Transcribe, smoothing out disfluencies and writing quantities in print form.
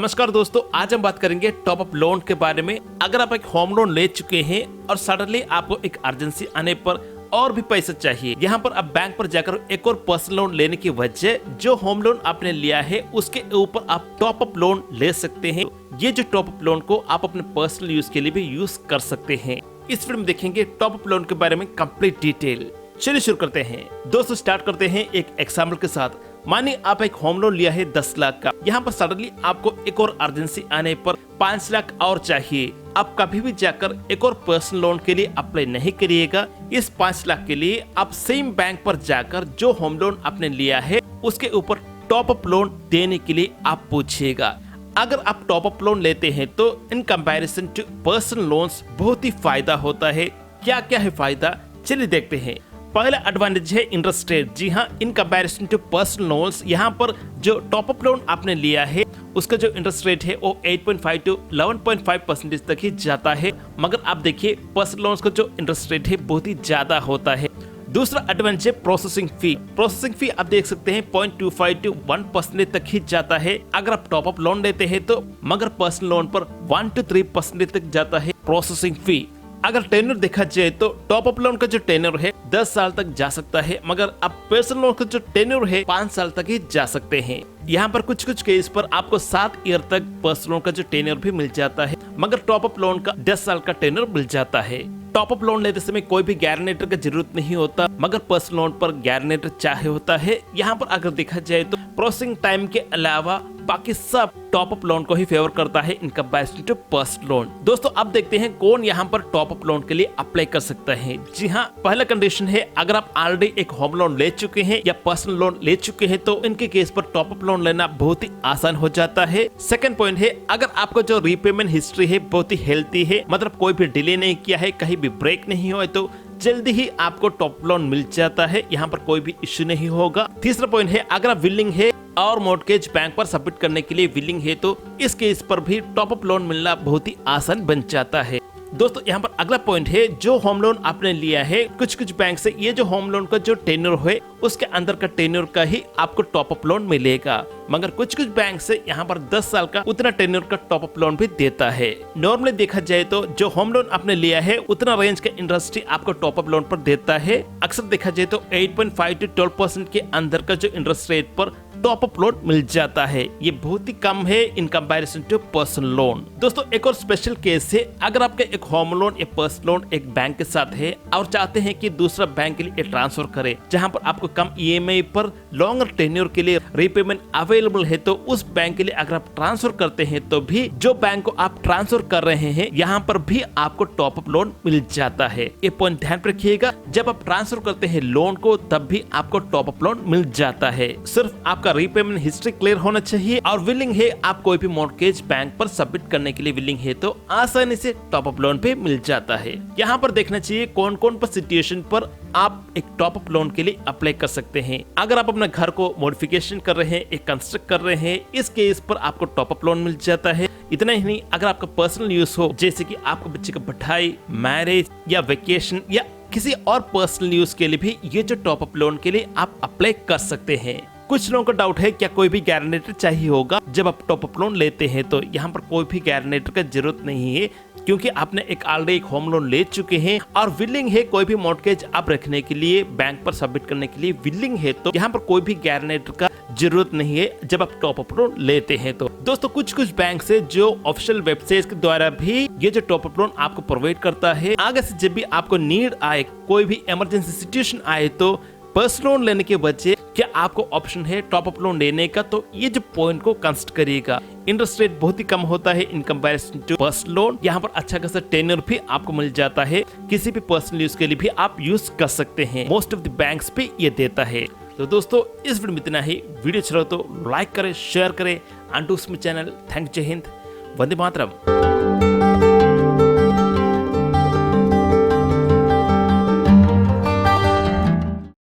नमस्कार दोस्तों, आज हम बात करेंगे टॉप अप लोन के बारे में। अगर आप एक होम लोन ले चुके हैं और सडनली आपको एक अर्जेंसी आने पर और भी पैसा चाहिए, यहाँ पर आप बैंक पर जाकर एक और पर्सनल लोन लेने की वजह जो होम लोन आपने लिया है उसके ऊपर आप टॉप अप लोन ले सकते हैं। ये जो टॉप अप लोन को आप अपने पर्सनल यूज के लिए भी यूज कर सकते हैं। इस वीडियो में देखेंगे टॉप अप लोन के बारे में कंप्लीट डिटेल। चलिए शुरू करते हैं दोस्तों। स्टार्ट करते हैं एक एग्जाम्पल के साथ। मानिए आप एक होम लोन लिया है 10 लाख का। यहाँ पर सडनली आपको एक और अर्जेंसी आने पर 5 लाख और चाहिए। आप कभी भी जाकर एक और पर्सनल लोन के लिए अप्लाई नहीं करिएगा। इस 5 लाख के लिए आप सेम बैंक पर जाकर जो होम लोन आपने लिया है उसके ऊपर टॉप अप लोन देने के लिए आप पूछिएगा। अगर आप टॉप अप लोन लेते हैं तो in comparison to personal loans बहुत ही फायदा होता है। क्या क्या है फायदा, चलिए देखते हैं। पहला एडवांटेज है इंटरेस्ट रेट। जी हाँ, in comparison to personal loans यहाँ पर जो टॉप अप लोन आपने लिया है उसका जो इंटरेस्ट रेट है वो 8.5 to 11.5% तक ही जाता है। मगर आप देखिए पर्सनल लोन्स का जो इंटरेस्ट रेट है बहुत ही ज्यादा होता है। दूसरा एडवांटेज है प्रोसेसिंग फी। प्रोसेसिंग फी आप देख सकते हैं 0.25 to 1% तक ही जाता है अगर आप टॉप अप लोन लेते हैं तो। मगर पर्सनल लोन पर 1 to 3% तक जाता है प्रोसेसिंग फी। अगर टेन्योर देखा जाए तो टॉप अप लोन का जो टेन्योर है 10 साल तक जा सकता है, मगर अब पर्सनल लोन का जो टेन्योर है 5 साल तक ही जा सकते हैं। यहाँ पर कुछ केस पर आपको 7 ईयर तक पर्सनल लोन का जो टेन्योर भी मिल जाता है, मगर टॉप अप लोन का 10 साल का टेन्योर मिल जाता है। टॉप अप लोन लेते समय कोई भी गारंटर का जरूरत नहीं होता, मगर पर्सनल लोन पर गारंटर चाहे होता है। यहाँ पर अगर देखा जाए तो प्रोसेसिंग टाइम के अलावा बाकी सब टॉप अप लोन को ही फेवर करता है in comparison to personal loan. दोस्तों अब देखते हैं कौन यहाँ पर टॉप अप लोन के लिए अप्लाई कर सकता है। जी हाँ, पहला कंडीशन है अगर आप ऑलरेडी एक होम लोन ले चुके हैं या पर्सनल लोन ले चुके हैं तो इनके केस पर टॉप अप लोन लेना बहुत ही आसान हो जाता है। सेकंड पॉइंट है अगर आपका जो रीपेमेंट हिस्ट्री है बहुत ही हेल्थी है, मतलब कोई भी डिले नहीं किया है, कहीं भी ब्रेक नहीं हुआ है, तो जल्दी ही आपको टॉप लोन मिल जाता है। यहाँ पर कोई भी इश्यू नहीं होगा। तीसरा पॉइंट है अगर आप विलिंग है और मॉर्गेज बैंक पर सबमिट करने के लिए विलिंग है तो इस केस पर भी टॉप अप लोन मिलना बहुत ही आसान बन जाता है। दोस्तों यहाँ पर अगला पॉइंट है जो होम लोन आपने लिया है, कुछ बैंक से ये जो होम लोन का जो टेन्योर है उसके अंदर का टेन्योर का ही आपको टॉप अप लोन मिलेगा, मगर कुछ बैंक से यहाँ पर 10 साल का उतना टेन्योर का टॉप अप लोन भी देता है। नॉर्मली देखा जाए तो जो होम लोन आपने लिया है उतना रेंज का इंटरेस्ट ही आपको टॉप अप लोन पर देता है। अक्सर देखा जाए तो 8.5 to 12% के अंदर का जो इंटरेस्ट रेट पर टॉप अप लोन मिल जाता है। ये बहुत ही कम है in comparison to personal loan. दोस्तों एक और स्पेशल केस है अगर आपका एक होम लोन या पर्सनल लोन एक बैंक के साथ है और चाहते हैं कि दूसरा बैंक के लिए ट्रांसफर करें जहां पर आपको कम ईएमआई पर लॉन्गर टेन्योर के लिए रीपेमेंट अवेलेबल है, तो उस बैंक के लिए अगर आप ट्रांसफर करते हैं तो भी जो बैंक को आप ट्रांसफर कर रहे हैं यहाँ पर भी आपको टॉप अप लोन मिल जाता है। ये पॉइंट ध्यान रखिएगा, जब आप ट्रांसफर करते हैं लोन को तब भी आपको टॉप अप लोन मिल जाता है। सिर्फ आपका रीपेमेंट हिस्ट्री क्लियर होना चाहिए और विलिंग है, आप कोई भी मॉर्गेज बैंक पर सबमिट करने के लिए विलिंग है तो आसानी से टॉप अप लोन पे मिल जाता है। यहाँ पर देखना चाहिए कौन कौन पर सिचुएशन पर आप एक टॉप अप लोन के लिए अप्लाई कर सकते हैं। अगर आप अपने घर को मॉडिफिकेशन कर रहे हैं, एक कंस्ट्रक्ट कर रहे हैं, इस केस पर आपको टॉप अप लोन मिल जाता है। इतना ही नहीं, अगर आपका पर्सनल यूज हो जैसे कि आपके बच्चे का पढ़ाई, मैरिज या वेकेशन या किसी और पर्सनल यूज के लिए भी ये जो टॉप अप लोन के लिए आप अप्लाई कर सकते हैं। कुछ लोगों को डाउट है क्या कोई भी गारंटर चाहिए होगा जब आप टॉप अप लोन लेते हैं, तो यहाँ पर कोई भी गारंटर का जरूरत नहीं है क्योंकि आपने ऑलरेडी एक होम लोन ले चुके हैं और विलिंग है कोई भी मॉर्गेज आप रखने के लिए बैंक पर सबमिट करने के लिए विलिंग है, तो यहाँ पर कोई भी गारंटर का जरूरत नहीं है जब आप टॉप अप लोन लेते हैं। तो दोस्तों कुछ बैंक से जो ऑफिशियल वेबसाइट के द्वारा भी ये जो टॉप अप लोन आपको प्रोवाइड करता है। आगे से जब भी आपको नीड आए, कोई भी इमरजेंसी सिचुएशन आए तो पर्सनल लोन लेने के बजाय क्या आपको ऑप्शन है टॉप अप लोन लेने का, तो ये जो पॉइंट को कंसिडर करिएगा। इंटरेस्ट रेट बहुत ही कम होता है in comparison to personal loan. यहाँ पर अच्छा खासा टेन्योर भी आपको मिल जाता है, किसी भी पर्सनल यूज के लिए भी आप यूज कर सकते हैं। मोस्ट ऑफ द बैंक्स पे ये देता है। तो दोस्तों इस वीडियो में इतना ही। वीडियो अच्छा लगा तो लाइक करें, शेयर करें, अंटूस में चैनल। थैंक जय हिंद, वंदे मातरम।